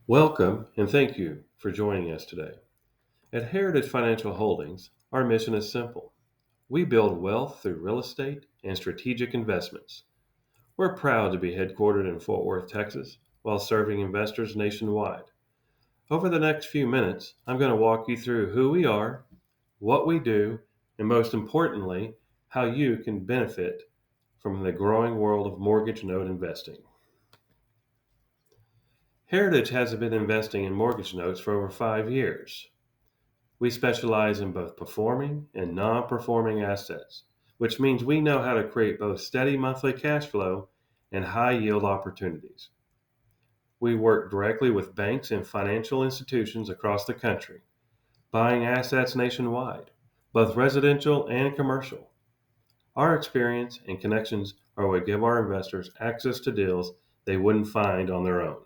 Welcome and thank you for joining us today. At Heritage Financial Holdings, our mission is simple. We build wealth through real estate and strategic investments. We're proud to be headquartered in Fort Worth, Texas, while serving investors nationwide. Over the next few minutes, I'm going to walk you through who we are, what we do, and most importantly, how you can benefit from the growing world of mortgage note investing. Heritage has been investing in mortgage notes for over 5 years. We specialize in both performing and non performing assets, which means we know how to create both steady monthly cash flow and high yield opportunities. We work directly with banks and financial institutions across the country, buying assets nationwide, both residential and commercial. Our experience and connections are what give our investors access to deals they wouldn't find on their own.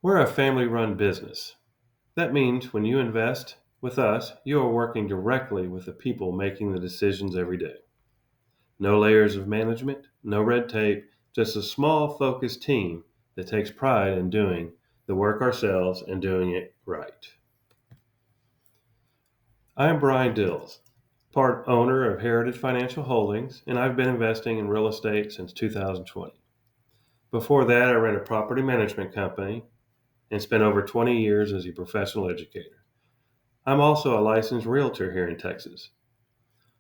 We're a family run business. That means when you invest with us, you are working directly with the people making the decisions every day. No layers of management, no red tape, just a small, focused team that takes pride in doing the work ourselves and doing it right. I am Brian Dills, part owner of Heritage Financial Holdings, and I've been investing in real estate since 2020. Before that, I ran a property management company and spent over 20 years as a professional educator. I'm also a licensed realtor here in Texas.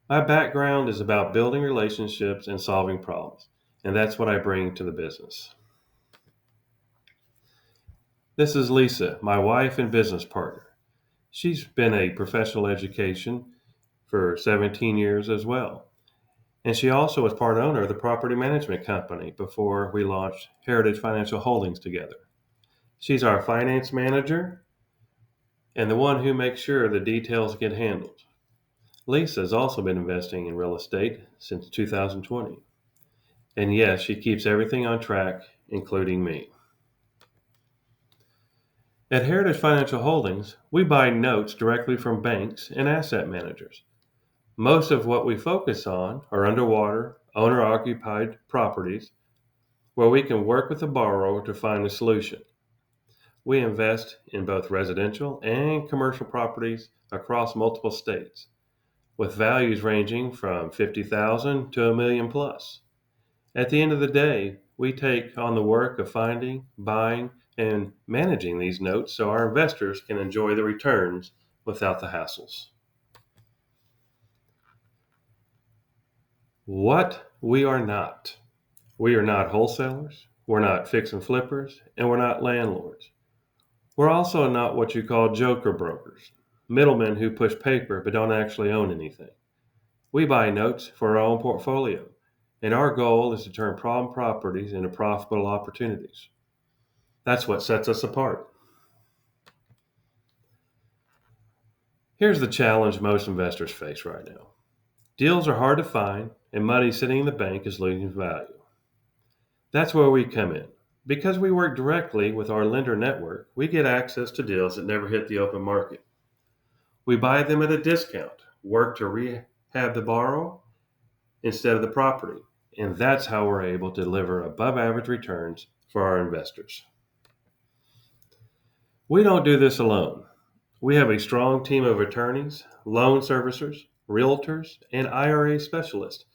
My background is about building relationships and solving problems, and that's what I bring to the business. This is Lisa, my wife and business partner. She's been a professional education for 17 years as well, and she also was part owner of the property management company before we launched Heritage Financial Holdings together. She's our finance manager and the one who makes sure the details get handled. Lisa has also been investing in real estate since 2020. And yes, she keeps everything on track, including me. At Heritage Financial Holdings, we buy notes directly from banks and asset managers. Most of what we focus on are underwater, owner occupied properties where we can work with the borrower to find a solution. We invest in both residential and commercial properties across multiple states, with values ranging from 50,000 to a million plus. At the end of the day, we take on the work of finding, buying, and managing these notes so our investors can enjoy the returns without the hassles. What we are not. We are not wholesalers, we're not fix and flippers, and we're not landlords. We're also not what you call joker brokers, middlemen who push paper but don't actually own anything. We buy notes for our own portfolio, and our goal is to turn problem properties into profitable opportunities. That's what sets us apart. Here's the challenge most investors face right now. Deals are hard to find, and money sitting in the bank is losing value. That's where we come in. Because we work directly with our lender network, we get access to deals that never hit the open market. We buy them at a discount, work to rehab the borrower instead of the property, and that's how we're able to deliver above average returns for our investors. We don't do this alone. We have a strong team of attorneys, loan servicers, realtors, and IRA specialists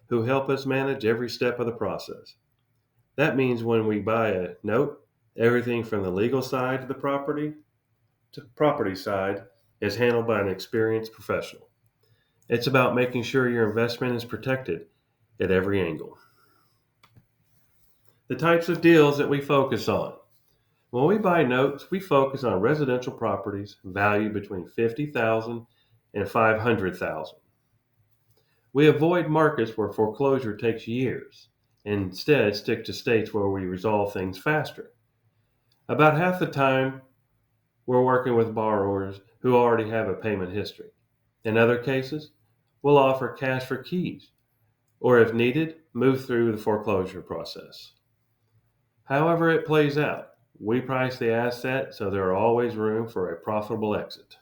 who help us manage every step of the process. That means when we buy a note, everything from the legal side to the property side is handled by an experienced professional. It's about making sure your investment is protected at every angle. The types of deals that we focus on. When we buy notes, we focus on residential properties valued between 50,000 and 500,000. We avoid markets where foreclosure takes years and instead stick to states where we resolve things faster. About half the time, we're working with borrowers who already have a payment history. In other cases, we'll offer cash for keys, or if needed, move through the foreclosure process. However it plays out, we price the asset so there are always room for a profitable exit.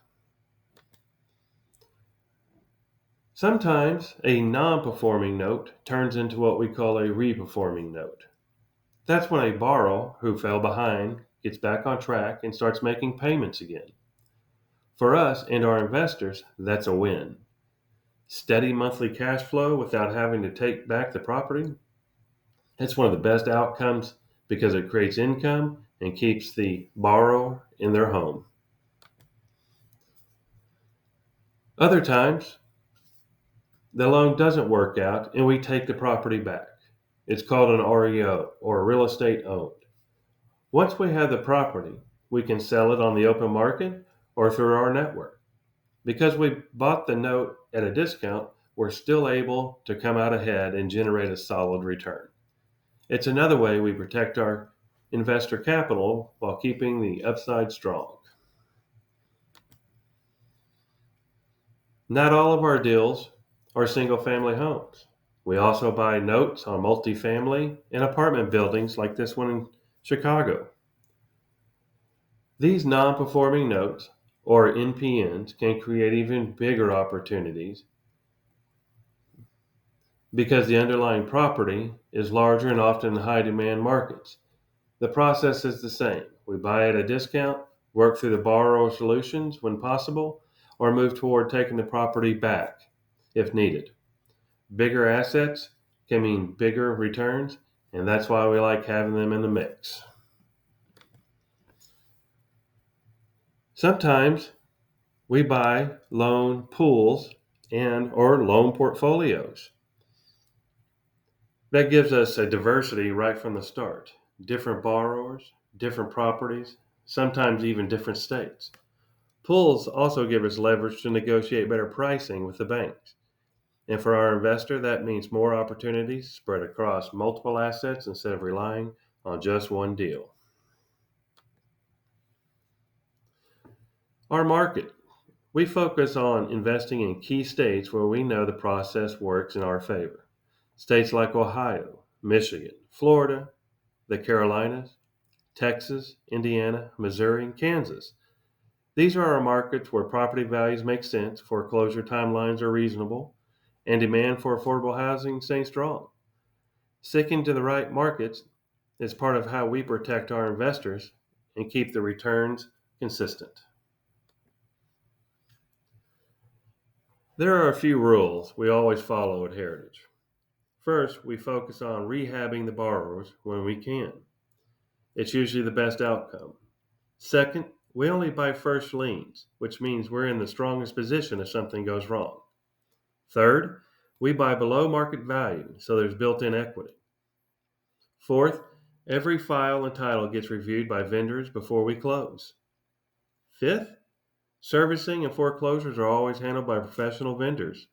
Sometimes a non performing note turns into what we call a re performing note. That's when a borrower who fell behind gets back on track and starts making payments again. For us and our investors, that's a win. Steady monthly cash flow without having to take back the property, it's one of the best outcomes because it creates income and keeps the borrower in their home. Other times, the loan doesn't work out and we take the property back. It's called an REO or real estate owned. Once we have the property, we can sell it on the open market or through our network. Because we bought the note at a discount, we're still able to come out ahead and generate a solid return. It's another way we protect our investor capital while keeping the upside strong. Not all of our deals are single family homes. We also buy notes on multifamily and apartment buildings like this one in Chicago. These non performing notes, or NPNs, can create even bigger opportunities because the underlying property is larger and often in high demand markets. The process is the same. We buy at a discount, work through the borrower solutions when possible, or move toward taking the property back if needed. Bigger assets can mean bigger returns, and that's why we like having them in the mix. Sometimes we buy loan pools and or loan portfolios. That gives us a diversity right from the start. Different borrowers, different properties, sometimes even different states. Pools also give us leverage to negotiate better pricing with the banks. And for our investor, that means more opportunities spread across multiple assets instead of relying on just one deal. Our market. We focus on investing in key states where we know the process works in our favor. States like Ohio, Michigan, Florida, the Carolinas, Texas, Indiana, Missouri, and Kansas. These are our markets where property values make sense, foreclosure timelines are reasonable, and demand for affordable housing stays strong. Sticking to the right markets is part of how we protect our investors and keep the returns consistent. There are a few rules we always follow at Heritage. First, we focus on rehabbing the borrowers when we can. It's usually the best outcome. Second, we only buy first liens, which means we're in the strongest position if something goes wrong. Third, we buy below market value, so there's built in equity. Fourth, every file and title gets reviewed by vendors before we close. Fifth, servicing and foreclosures are always handled by professional vendors.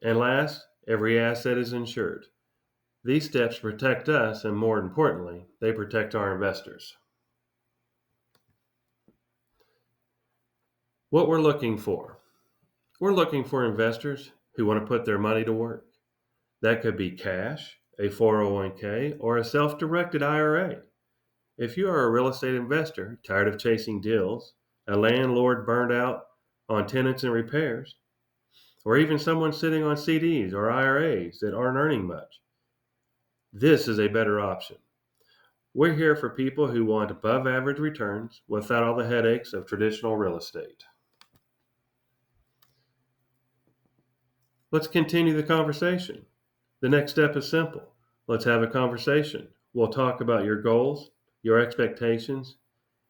And last, every asset is insured. These steps protect us, and more importantly, they protect our investors. What we're looking for. We're looking for investors who want to put their money to work. That could be cash, a 401k, or a self directed IRA. If you are a real estate investor tired of chasing deals, a landlord burned out on tenants and repairs, or even someone sitting on CDs or IRAs that aren't earning much, this is a better option. We're here for people who want above average returns without all the headaches of traditional real estate. Let's continue the conversation. The next step is simple. Let's have a conversation. We'll talk about your goals, your expectations,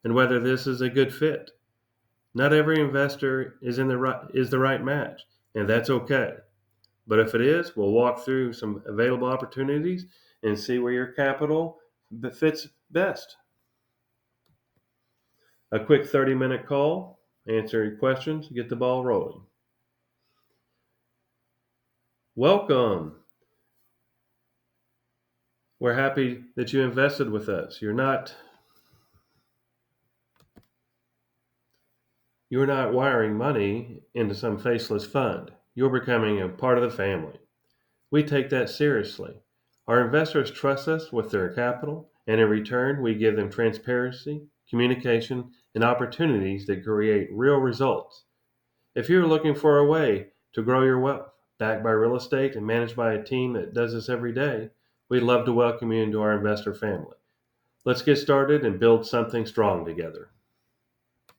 and whether this is a good fit. Not every investor is the right match, and that's okay. But if it is, we'll walk through some available opportunities and see where your capital fits best. A quick 30-minute call, answer your questions, get the ball rolling. Welcome. We're happy that you invested with us. You're not wiring money into some faceless fund. You're becoming a part of the family. We take that seriously. Our investors trust us with their capital, and in return, we give them transparency, communication, and opportunities that create real results. If you're looking for a way to grow your wealth, backed by real estate and managed by a team that does this every day, We'd love to welcome you into our investor family. Let's get started and build something strong together.